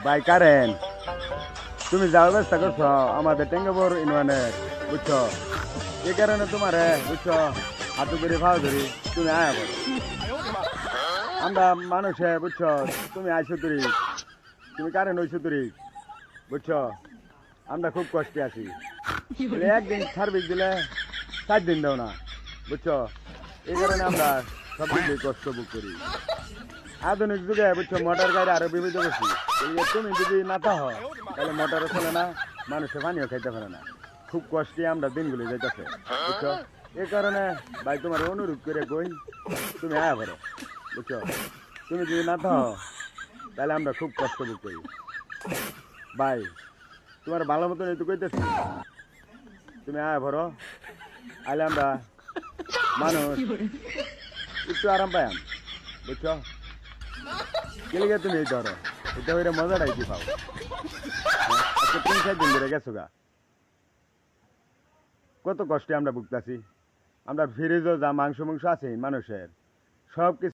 ভাই কারেন তুমি যাওয়ার ব্যবস্থা করছো আমাদের টেঙ্গাপুর ইউনিয়নের বুঝছো এই কারণে তোমার বুঝছো হাতু ধরে ভাও ধরি তুমি আয়া করো আমরা মানুষে বুঝছো তুমি আইসো তুরি তুমি কারেন ওইসো তুরি বুঝছো আমরা খুব কষ্টে আছি বলে একদিন সার্ভিস দিলে 7 দিন দাও না বুঝছো এই কারণে আমরা সব দিকে কষ্ট ভোগ করি আধুনিক যুগে বুঝছো মোটর গাড়ি আরো বিবিধ বেশি তুমি যদি না থাকো তাহলে মোটরও চলে না মানুষে পানিও খাইতে পারে না খুব কষ্টে আমরা দিনগুলি যাইতেছে বুঝছো এই কারণে ভাই তোমার অনুরোধ করে কই তুমি আয়া করো বুঝছো তুমি যদি না থাকো তাহলে আমরা খুব কষ্ট ভোগ করি ভাই তোমার ভালো মতন একটু কইতেছি তুমি আয়া ভরো আইলে আমরা মানুষ একটু আরাম পাইম বুঝছো গেলে তুমি এই ধরো এটা হইলে মজাটাই কি পাও আজকে 3-4 দিন ধরে গেছো গা কত কষ্টে আমরা ভুগতেছি আমরা ফ্রিজও যা মাংস আছে মানুষের সব কিছু